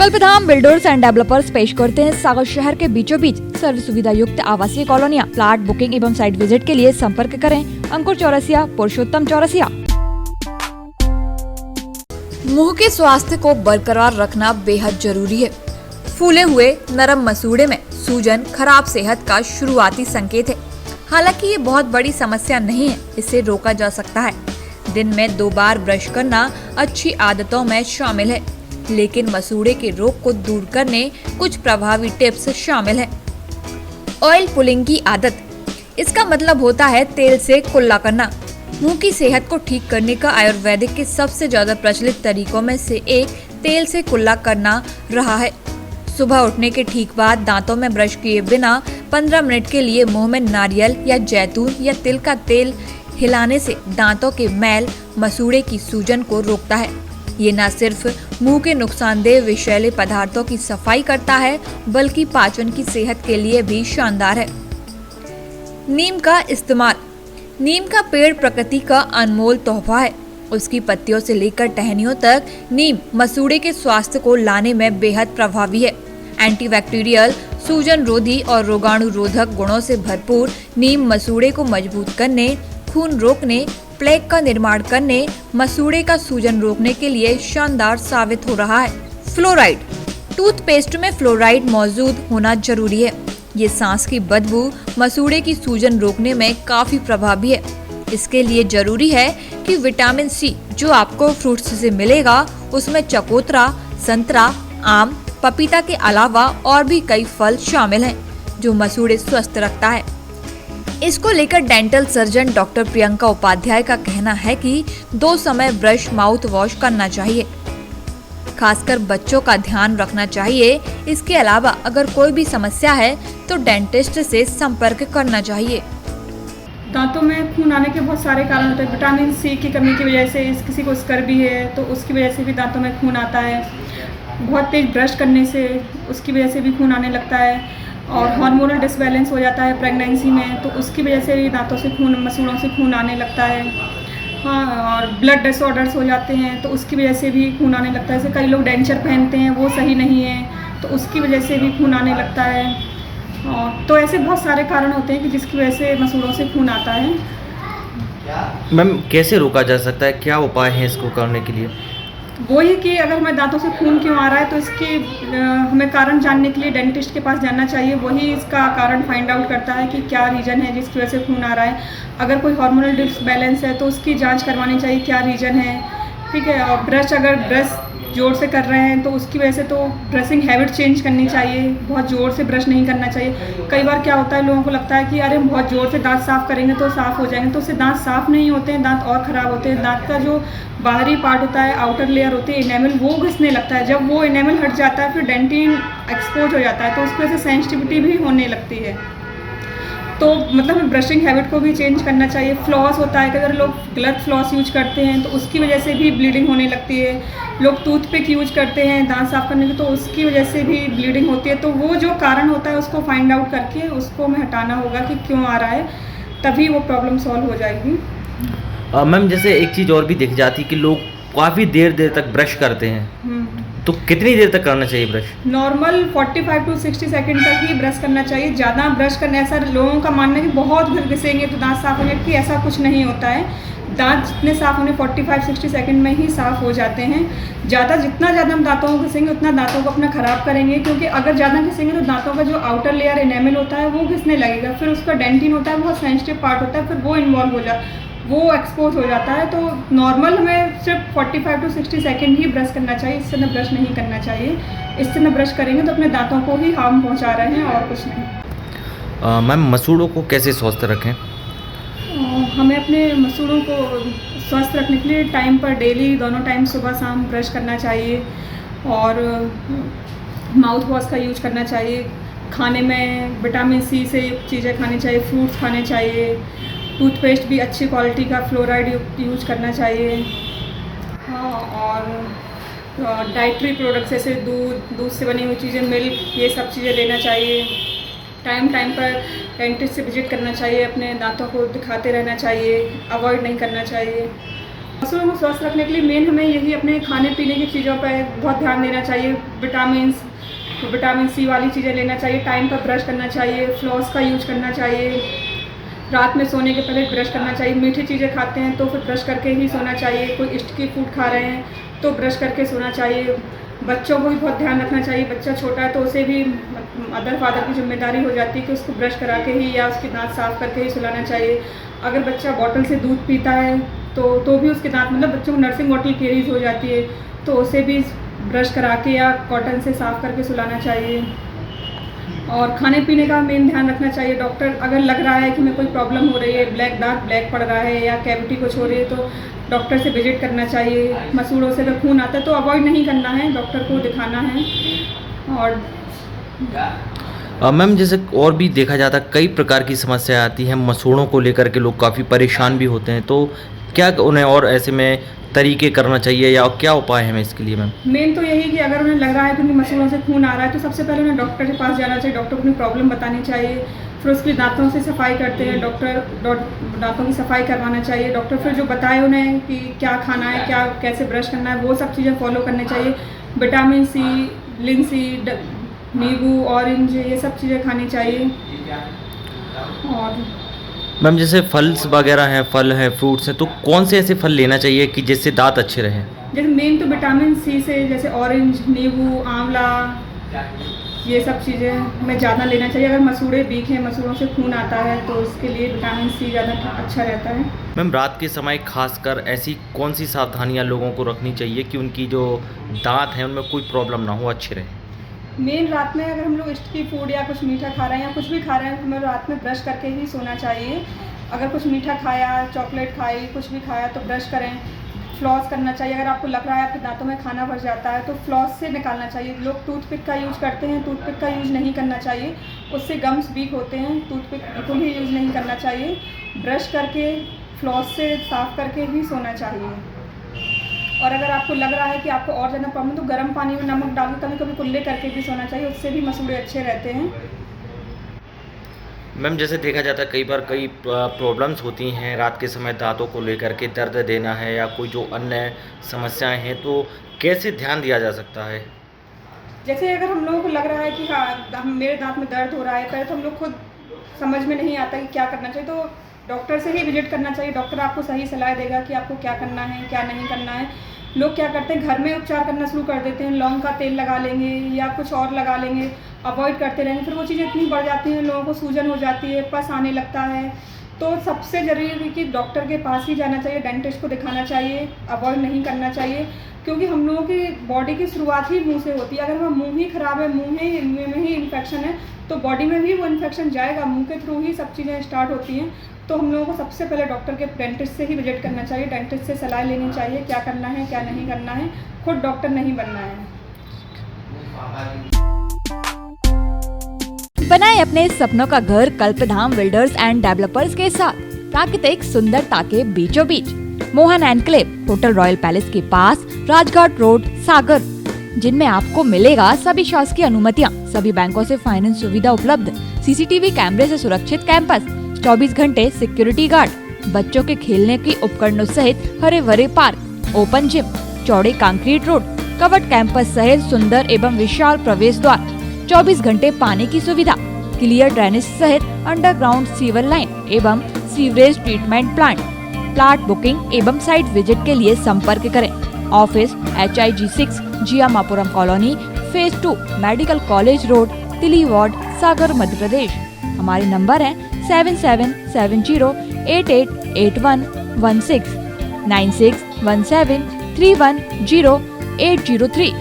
कल्पधाम builders and developers पेश करते हैं सागर शहर के बीचों बीच सर्व सुविधा युक्त आवासीय कॉलोनियां। प्लाट बुकिंग एवं साइट विजिट के लिए संपर्क करें अंकुर चौरसिया, पुरुषोत्तम चौरसिया। मुंह के स्वास्थ्य को बरकरार रखना बेहद जरूरी है। फूले हुए नरम मसूड़े में सूजन खराब सेहत का शुरुआती संकेत है। हालांकि ये बहुत बड़ी समस्या नहीं है, इसे रोका जा सकता है। दिन में 2 बार ब्रश करना अच्छी आदतों में शामिल है, लेकिन मसूड़े के रोग को दूर करने कुछ प्रभावी टिप्स शामिल है। ऑयल पुलिंग की आदत, इसका मतलब होता है तेल से कुल्ला करना। मुंह की सेहत को ठीक करने का आयुर्वेदिक के सबसे ज्यादा प्रचलित तरीकों में से एक तेल से कुल्ला करना रहा है। सुबह उठने के ठीक बाद दांतों में ब्रश किए बिना 15 मिनट के लिए मुंह में नारियल या जैतून या तिल का तेल हिलाने से दांतों के मैल मसूड़े की सूजन को रोकता है। ये न सिर्फ मुंह के नुकसानदेह विषैले पदार्थों की सफाई करता है, बल्कि पाचन की सेहत के लिए भी शानदार है। नीम का इस्तेमाल, नीम का पेड़ प्रकृति का अनमोल तोहफा है। उसकी पत्तियों से लेकर टहनियों तक नीम मसूड़े के स्वास्थ्य को लाने में बेहद प्रभावी है। एंटीबैक्टीरियल, सूजन रोधी और रोगाणु रोधक गुणों से भरपूर नीम मसूड़े को मजबूत करने, खून रोकने, प्लेग का निर्माण करने, मसूड़े का सूजन रोकने के लिए शानदार साबित हो रहा है। फ्लोराइड, टूथपेस्ट में फ्लोराइड मौजूद होना जरूरी है। ये सांस की बदबू मसूड़े की सूजन रोकने में काफी प्रभावी है। इसके लिए जरूरी है कि विटामिन सी जो आपको फ्रूट्स से मिलेगा, उसमें चकोतरा, संतरा, आम, पपीता के अलावा और भी कई फल शामिल हैं, जो मसूड़े स्वस्थ रखता है। इसको लेकर dental surgeon doctor Priyanka Upadhyay का कहना है कि 2 समय ब्रश माउथ वॉश करना चाहिए। खासकर बच्चों का ध्यान रखना चाहिए। इसके अलावा अगर कोई भी समस्या है तो डेंटिस्ट से संपर्क करना चाहिए। दांतों में खून आने के बहुत सारे कारण होते हैं। विटामिन सी की कमी की वजह से, किसी को स्कर्वी है तो उसकी वजह से भी दांतों में खून आता है। बहुत तेज ब्रश करने से उसकी वजह से भी खून आने लगता है। और हार्मोनल डिसबैलेंस हो जाता है प्रेगनेंसी में, तो उसकी वजह से भी दांतों से खून, मसूड़ों से खून आने लगता है। हाँ, और ब्लड डिसऑर्डर्स हो जाते हैं तो उसकी वजह से भी खून आने लगता है। जैसे कई लोग डेंचर पहनते हैं, वो सही नहीं है, तो उसकी वजह से भी खून आने लगता है। और तो ऐसे बहुत सारे कारण होते हैं कि जिसकी वजह से मसूड़ों से खून आता है। मैम, कैसे रोका जा सकता है? क्या उपाय है इसको करने के लिए? वही कि अगर हमें दांतों से खून क्यों आ रहा है तो इसके हमें कारण जानने के लिए डेंटिस्ट के पास जाना चाहिए। वही इसका कारण फाइंड आउट करता है कि क्या रीज़न है जिसकी वजह से खून आ रहा है। अगर कोई हार्मोनल डिसबैलेंस है तो उसकी जांच करवानी चाहिए, क्या रीज़न है। ठीक है। और अगर ब्रश जोर से कर रहे हैं तो उसकी वजह से तो ब्रशिंग हैबिट चेंज करनी चाहिए। बहुत ज़ोर से ब्रश नहीं करना चाहिए। कई बार क्या होता है, लोगों को लगता है कि अरे हम बहुत ज़ोर से दांत साफ़ करेंगे तो साफ़ हो जाएंगे, तो उससे दांत साफ़ नहीं होते हैं, दांत और ख़राब होते हैं। दांत का जो बाहरी पार्ट होता है, आउटर लेयर होती है इनेमल, वो घिसने लगता है। जब वो इनेमल हट जाता है फिर डेंटिन एक्सपोज हो जाता है, तो उसकी वजह से सेंसिटिविटी भी होने लगती है। तो मतलब ब्रशिंग हैबिट को भी चेंज करना चाहिए। फ्लॉस होता है कि अगर लोग गलत फ्लॉस यूज करते हैं तो उसकी वजह से भी ब्लीडिंग होने लगती है। लोग टूथपिक यूज करते हैं दांत साफ करने की, तो उसकी वजह से भी ब्लीडिंग होती है। तो वो जो कारण होता है उसको फाइंड आउट करके उसको हमें हटाना होगा कि क्यों आ रहा है, तभी वो प्रॉब्लम सॉल्व हो जाएगी। मैम, जैसे एक चीज़ और भी देखी जाती है कि लोग काफ़ी देर तक ब्रश करते हैं, तो कितनी देर तक करना चाहिए ब्रश? नॉर्मल 45 to 60 सेकंड तक ही ब्रश करना चाहिए। ज़्यादा ब्रश करने, ऐसा लोगों का मानना है कि बहुत घिसेंगे तो दांत साफ होने की, ऐसा कुछ नहीं होता है। दांत जितने साफ होने 45-60 सेकंड में ही साफ हो जाते हैं। जितना ज़्यादा हम दांतों को घिसेंगे उतना दांतों को अपना ख़राब करेंगे, क्योंकि अगर ज़्यादा घिसेंगे तो दांतों का जो आउटर लेयर इनेमल होता है वो घिसने लगेगा। फिर उसका डेंटिन होता है, बहुत सेंसिटिव पार्ट होता है, फिर वो इन्वॉल्व हो जाता है, वो एक्सपोज हो जाता है। तो नॉर्मल हमें सिर्फ 45 to 60 सेकंड ही ब्रश करना चाहिए। इससे न ब्रश नहीं करना चाहिए। इससे न ब्रश करेंगे तो अपने दांतों को ही हार्म पहुंचा रहे हैं और कुछ नहीं। मैम, मसूड़ों को कैसे स्वस्थ रखें? हमें अपने मसूड़ों को स्वस्थ रखने के लिए टाइम पर डेली दोनों टाइम सुबह शाम ब्रश करना चाहिए और माउथ वॉश का यूज करना चाहिए। खाने में विटामिन सी से युक्त चीज़ें खानी चाहिए, फ्रूट्स खाने चाहिए। टूथपेस्ट भी अच्छी क्वालिटी का फ्लोराइड यूज करना चाहिए। हाँ, और डाइटरी प्रोडक्ट्स जैसे दूध से बनी हुई चीज़ें, मिल्क, ये सब चीज़ें लेना चाहिए। टाइम पर डेंटिस्ट से विजिट करना चाहिए। अपने दांतों को दिखाते रहना चाहिए, अवॉइड नहीं करना चाहिए। मसूड़ों को स्वस्थ रखने के लिए मेन हमें यही अपने खाने पीने की चीज़ों पर बहुत ध्यान देना चाहिए। विटामिन सी वाली चीज़ें लेना चाहिए, टाइम पर ब्रश करना चाहिए, फ्लॉस का यूज करना चाहिए, रात में सोने के पहले ब्रश करना चाहिए। मीठी चीज़ें खाते हैं तो फिर ब्रश करके ही सोना चाहिए। कोई स्टिकी फूड खा रहे हैं तो ब्रश करके सोना चाहिए। बच्चों को भी बहुत ध्यान रखना चाहिए। बच्चा छोटा है तो उसे भी मदर फादर की जिम्मेदारी हो जाती है कि उसको ब्रश करा के ही या उसके दांत साफ करके ही सुलाना चाहिए। अगर बच्चा बॉटल से दूध पीता है तो भी उसके दांत, मतलब बच्चों को नर्सिंग बॉटल कैरीज हो जाती है तो उसे भी ब्रश करा के या कॉटन से साफ करके सुलाना चाहिए। और खाने पीने का मेन ध्यान रखना चाहिए। डॉक्टर अगर लग रहा है कि मैं कोई प्रॉब्लम हो रही है, ब्लैक पड़ रहा है या कैविटी कुछ हो रही है तो डॉक्टर से विजिट करना चाहिए। मसूड़ों से अगर खून आता है तो अवॉइड नहीं करना है, डॉक्टर को दिखाना है। और मैम जैसे और भी देखा जाता है कई प्रकार की समस्या आती हैं मसूड़ों को लेकर के, लोग काफ़ी परेशान भी होते हैं, तो क्या उन्हें और ऐसे में तरीके करना चाहिए या क्या उपाय है इसके लिए मैम? मेन तो यही कि अगर उन्हें लग रहा है कि उनकी मसूड़ों से खून आ रहा है तो सबसे पहले उन्हें डॉक्टर के पास जाना चाहिए। डॉक्टर को अपनी प्रॉब्लम बतानी चाहिए। फिर उसके दांतों से सफाई करते हैं डॉक्टर, दांतों की सफाई करवाना चाहिए। डॉक्टर फिर जो बताए उन्हें कि क्या खाना है, क्या कैसे ब्रश करना है, वो सब चीज़ें फॉलो करनी चाहिए। विटामिन सी, लिंसीड, नींबू, ऑरेंज, ये सब चीज़ें खानी चाहिए। और मैम जैसे फल्स वगैरह हैं, फल हैं, फ्रूट्स हैं, तो कौन से ऐसे फल लेना चाहिए कि जिससे दांत अच्छे रहें? जैसे मेन तो विटामिन सी से, जैसे ऑरेंज, नींबू, आंवला, ये सब चीज़ें में ज़्यादा लेना चाहिए। अगर मसूड़े वीक हैं, मसूड़ों से खून आता है तो उसके लिए विटामिन सी ज़्यादा अच्छा रहता है। मैम रात के समय खासकर ऐसी कौन सी सावधानियां लोगों को रखनी चाहिए कि उनकी जो दांत हैं उनमें कोई प्रॉब्लम ना हो, अच्छे रहें? मेन रात में अगर हम लोग स्टिकी फूड या कुछ मीठा खा रहे हैं या कुछ भी खा रहे हैं, हमें रात में ब्रश करके ही सोना चाहिए। अगर कुछ मीठा खाया, चॉकलेट खाई, कुछ भी खाया तो ब्रश करें। फ्लॉस करना चाहिए। अगर आपको लग रहा है आपके दांतों में खाना भर जाता है तो फ्लॉस से निकालना चाहिए। लोग टूथपिक का यूज़ करते हैं, टूथपिक का यूज़ नहीं करना चाहिए, उससे गम्स वीक होते हैं। टूथपिक बिल्कुल ही यूज़ नहीं करना चाहिए। ब्रश करके फ्लॉस से साफ़ करके ही सोना चाहिए। और अगर आपको लग रहा है कि आपको और ज़्यादा प्रॉब्लम तो गर्म पानी में नमक डाल के कभी कभी कुल्ले करके भी सोना चाहिए, उससे भी मसूड़े अच्छे रहते हैं। मैम जैसे देखा जाता है कई बार कई प्रॉब्लम्स होती हैं रात के समय दांतों को लेकर के, दर्द देना है या कोई जो अन्य समस्याएं हैं, तो कैसे ध्यान दिया जा सकता है? जैसे अगर हम लोगों को लग रहा है कि हाँ मेरे दांत में दर्द हो रहा है, पहले तो हम लोग खुद समझ में नहीं आता कि क्या करना चाहिए, तो डॉक्टर से ही विजिट करना चाहिए। डॉक्टर आपको सही सलाह देगा कि आपको क्या करना है, क्या नहीं करना है। लोग क्या करते हैं, घर में उपचार करना शुरू कर देते हैं, लौंग का तेल लगा लेंगे या कुछ और लगा लेंगे, अवॉइड करते रहेंगे। फिर वो चीज़ें इतनी बढ़ जाती हैं, लोगों को सूजन हो जाती है, पस आने लगता है। तो सबसे ज़रूरी है कि डॉक्टर के पास ही जाना चाहिए, डेंटिस्ट को दिखाना चाहिए, अवॉइड नहीं करना चाहिए। क्योंकि हम लोगों की बॉडी की शुरुआत ही मुंह से होती है। अगर हमारा मुंह ही ख़राब है, मुंह में ही इन्फेक्शन है, तो बॉडी में भी वो इन्फेक्शन जाएगा। मुंह के थ्रू ही सब चीज़ें स्टार्ट होती हैं। तो हम लोगों को सबसे पहले डॉक्टर के, डेंटिस्ट से ही विजिट करना चाहिए। डेंटिस्ट से सलाह लेनी चाहिए क्या करना है, क्या नहीं करना है। खुद डॉक्टर नहीं बनना है। बनाएं अपने सपनों का घर कल्पधाम बिल्डर्स एंड डेवलपर्स के साथ। प्राकृतिक सुंदरता के बीचों बीच Mohan enclave, hotel royal palace के पास, राजघाट रोड, सागर, जिनमें आपको मिलेगा सभी शासकीय अनुमतियां, सभी बैंकों से फाइनेंस सुविधा उपलब्ध, सीसीटीवी कैमरे से सुरक्षित कैंपस, 24 घंटे सिक्योरिटी गार्ड, बच्चों के खेलने की उपकरणों सहित हरे भरे पार्क, ओपन जिम, चौड़े कंक्रीट रोड, कवर्ड कैंपस सहित सुंदर एवं विशाल प्रवेश द्वार, 24 घंटे पानी की सुविधा, क्लियर ड्रेनेज सहित अंडरग्राउंड सीवर लाइन एवं sewerage treatment plant. Plot booking एवं साइट विजिट के लिए संपर्क करें। Office HIG 6, Jiyamapuram colony, phase 2, medical college road, Tili ward, Sagar, Madhya Pradesh. हमारे नंबर है 7770888116, 9617310803।